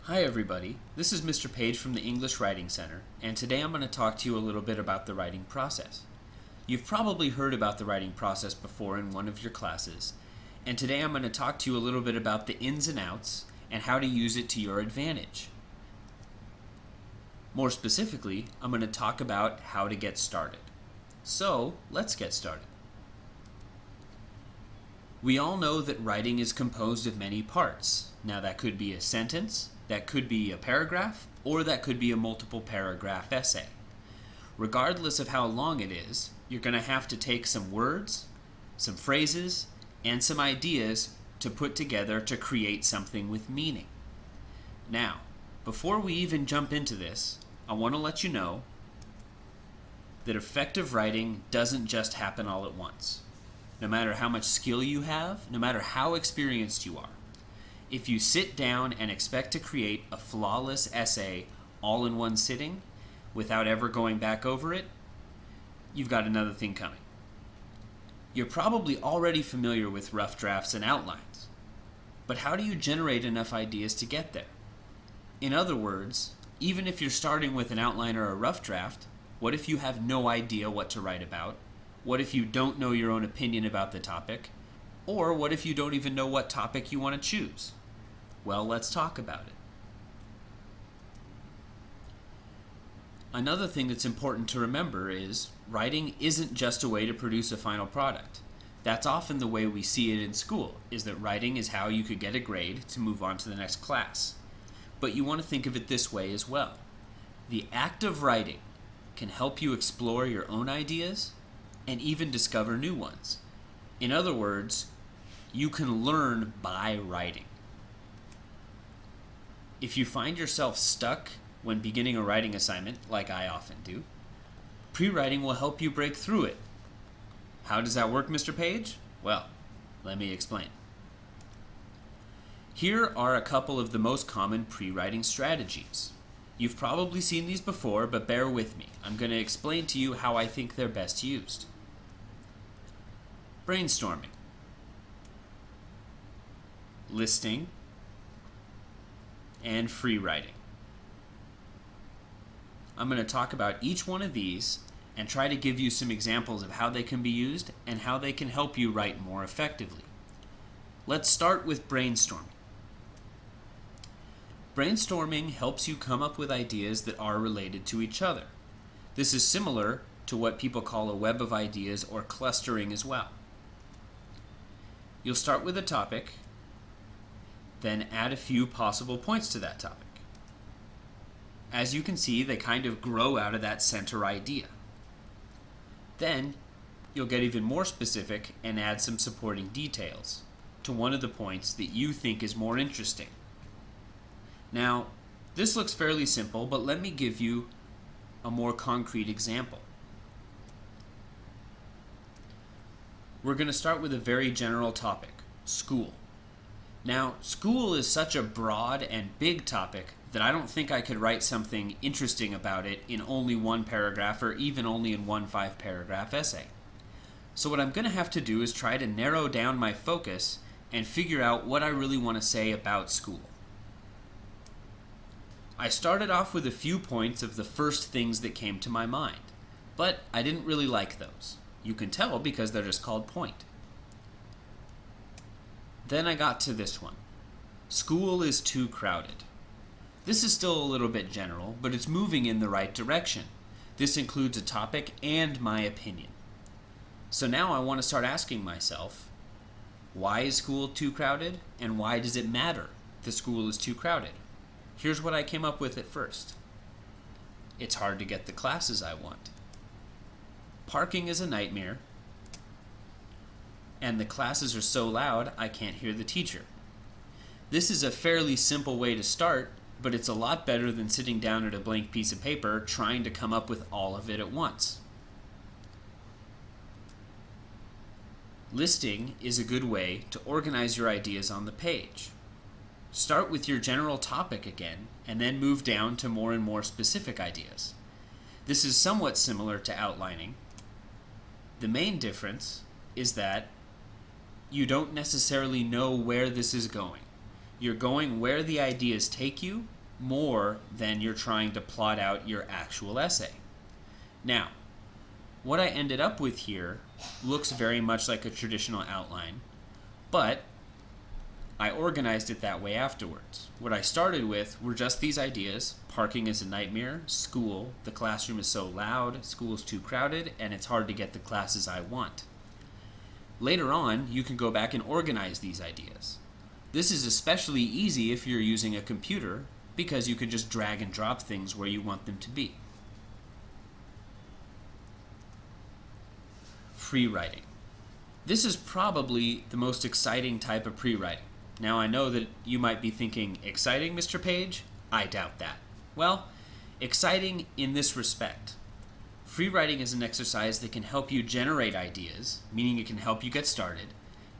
Hi everybody, this is Mr. Page from the English Writing Center, and today I'm going to talk to you a little bit about the writing process. You've probably heard about the writing process before in one of your classes, and today I'm going to talk to you a little bit about the ins and outs and how to use it to your advantage. More specifically, I'm going to talk about how to get started. So, let's get started. We all know that writing is composed of many parts. Now that could be a sentence, that could be a paragraph, or that could be a multiple paragraph essay. Regardless of how long it is, you're going to have to take some words, some phrases, and some ideas to put together to create something with meaning. Now, before we even jump into this, I want to let you know that effective writing doesn't just happen all at once. No matter how much skill you have, no matter how experienced you are, if you sit down and expect to create a flawless essay all in one sitting without ever going back over it, you've got another thing coming. You're probably already familiar with rough drafts and outlines, but how do you generate enough ideas to get there? In other words, even if you're starting with an outline or a rough draft, what if you have no idea what to write about? What if you don't know your own opinion about the topic? Or what if you don't even know what topic you want to choose? Well, let's talk about it. Another thing that's important to remember is writing isn't just a way to produce a final product. That's often the way we see it in school, is that writing is how you could get a grade to move on to the next class. But you want to think of it this way as well. The act of writing can help you explore your own ideas and even discover new ones. In other words, you can learn by writing. If you find yourself stuck when beginning a writing assignment, like I often do, pre-writing will help you break through it. How does that work, Mr. Page? Well, let me explain. Here are a couple of the most common pre-writing strategies. You've probably seen these before, but bear with me. I'm going to explain to you how I think they're best used. Brainstorming, listing, and free writing. I'm going to talk about each one of these and try to give you some examples of how they can be used and how they can help you write more effectively. Let's start with brainstorming. Brainstorming helps you come up with ideas that are related to each other. This is similar to what people call a web of ideas or clustering as well. You'll start with a topic, then add a few possible points to that topic. As you can see, they kind of grow out of that center idea. Then, you'll get even more specific and add some supporting details to one of the points that you think is more interesting. Now, this looks fairly simple, but let me give you a more concrete example. We're going to start with a very general topic, school. Now, school is such a broad and big topic that I don't think I could write something interesting about it in only one paragraph or even only in one 5-paragraph essay. So what I'm going to have to do is try to narrow down my focus and figure out what I really want to say about school. I started off with a few points of the first things that came to my mind, but I didn't really like those. You can tell because they're just called point. Then I got to this one. School is too crowded. This is still a little bit general, but it's moving in the right direction. This includes a topic and my opinion. So now I want to start asking myself, why is school too crowded, and why does it matter the school is too crowded? Here's what I came up with at first. It's hard to get the classes I want. Parking is a nightmare, and the classes are so loud I can't hear the teacher. This is a fairly simple way to start, but it's a lot better than sitting down at a blank piece of paper trying to come up with all of it at once. Listing is a good way to organize your ideas on the page. Start with your general topic again, and then move down to more and more specific ideas. This is somewhat similar to outlining. The main difference is that you don't necessarily know where this is going. You're going where the ideas take you, more than you're trying to plot out your actual essay. Now, what I ended up with here looks very much like a traditional outline, but I organized it that way afterwards. What I started with were just these ideas: parking is a nightmare, school, the classroom is so loud, school is too crowded, and it's hard to get the classes I want. Later on, you can go back and organize these ideas. This is especially easy if you're using a computer, because you can just drag and drop things where you want them to be. Freewriting. This is probably the most exciting type of pre-writing. Now, I know that you might be thinking, exciting, Mr. Page? I doubt that. Well, exciting in this respect. Freewriting is an exercise that can help you generate ideas, meaning it can help you get started,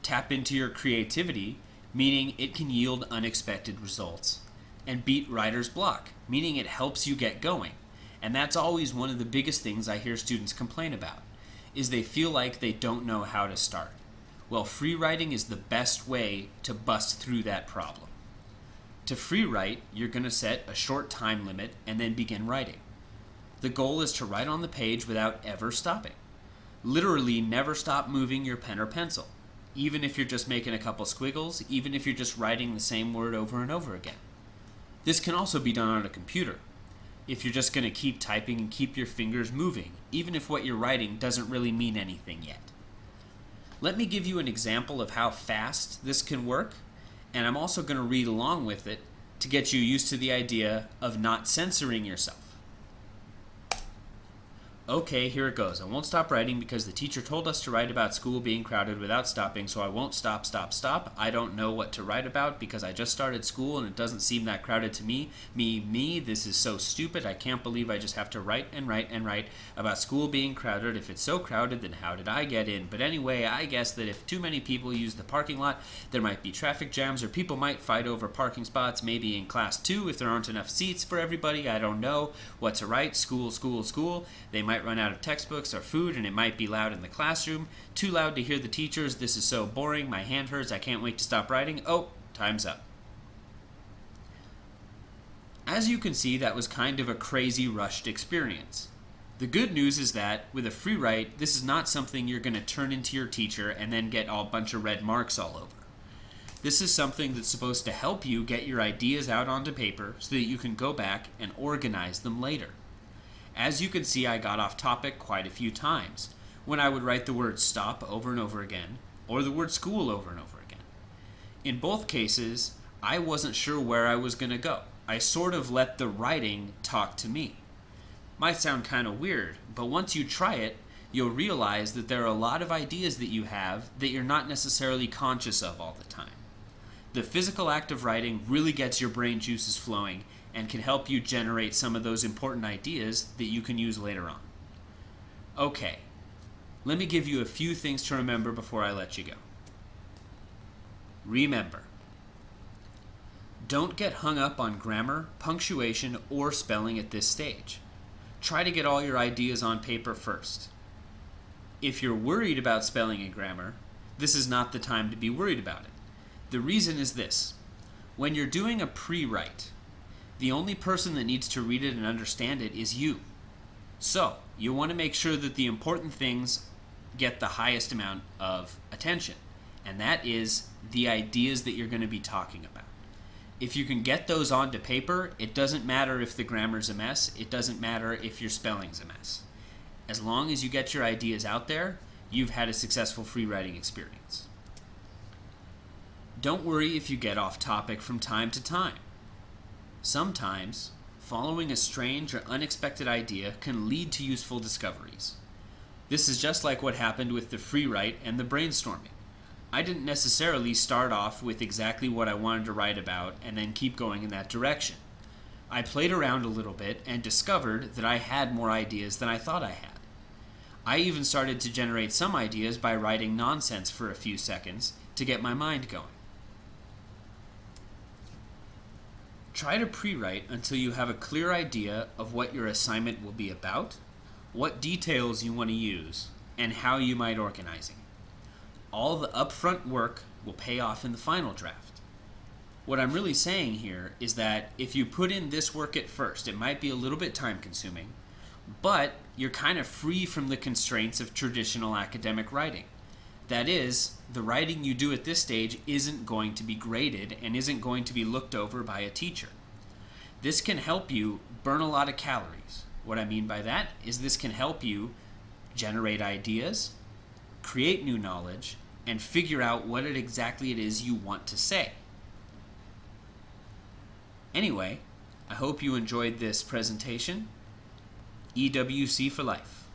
tap into your creativity, meaning it can yield unexpected results, and beat writer's block, meaning it helps you get going. And that's always one of the biggest things I hear students complain about, is they feel like they don't know how to start. Well, free writing is the best way to bust through that problem. To free write, you're going to set a short time limit and then begin writing. The goal is to write on the page without ever stopping. Literally never stop moving your pen or pencil, even if you're just making a couple squiggles, even if you're just writing the same word over and over again. This can also be done on a computer. If you're just going to keep typing and keep your fingers moving, even if what you're writing doesn't really mean anything yet. Let me give you an example of how fast this can work, and I'm also going to read along with it to get you used to the idea of not censoring yourself. Okay, here it goes. I won't stop writing because the teacher told us to write about school being crowded without stopping, so I won't stop. I don't know what to write about because I just started school and it doesn't seem that crowded to me. Me, this is so stupid. I can't believe I just have to write about school being crowded. If it's so crowded, then how did I get in? But anyway, I guess that if too many people use the parking lot, there might be traffic jams or people might fight over parking spots, maybe in class 2 if there aren't enough seats for everybody. I don't know what to write. School. They might run out of textbooks or food and it might be loud in the classroom. Too loud to hear the teachers. This is so boring. My hand hurts. I can't wait to stop writing. Oh, time's up. As you can see, that was kind of a crazy rushed experience. The good news is that with a free write, this is not something you're going to turn into your teacher and then get a bunch of red marks all over. This is something that's supposed to help you get your ideas out onto paper so that you can go back and organize them later. As you can see, I got off topic quite a few times when I would write the word stop over and over again, or the word school over and over again. In both cases, I wasn't sure where I was going to go. I sort of let the writing talk to me. Might sound kind of weird, but once you try it, you'll realize that there are a lot of ideas that you have that you're not necessarily conscious of all the time. The physical act of writing really gets your brain juices flowing and can help you generate some of those important ideas that you can use later on. Okay, let me give you a few things to remember before I let you go. Remember, don't get hung up on grammar, punctuation, or spelling at this stage. Try to get all your ideas on paper first. If you're worried about spelling and grammar, this is not the time to be worried about it. The reason is this: when you're doing a pre-write, the only person that needs to read it and understand it is you. So, you want to make sure that the important things get the highest amount of attention, and that is the ideas that you're going to be talking about. If you can get those onto paper, it doesn't matter if the grammar's a mess, it doesn't matter if your spelling's a mess. As long as you get your ideas out there, you've had a successful free writing experience. Don't worry if you get off topic from time to time. Sometimes, following a strange or unexpected idea can lead to useful discoveries. This is just like what happened with the free write and the brainstorming. I didn't necessarily start off with exactly what I wanted to write about and then keep going in that direction. I played around a little bit and discovered that I had more ideas than I thought I had. I even started to generate some ideas by writing nonsense for a few seconds to get my mind going. Try to pre-write until you have a clear idea of what your assignment will be about, what details you want to use, and how you might organize it. All the upfront work will pay off in the final draft. What I'm really saying here is that if you put in this work at first, it might be a little bit time consuming, but you're kind of free from the constraints of traditional academic writing. That is, the writing you do at this stage isn't going to be graded and isn't going to be looked over by a teacher. This can help you burn a lot of calories. What I mean by that is this can help you generate ideas, create new knowledge, and figure out what exactly it is you want to say. Anyway, I hope you enjoyed this presentation. EWC for life.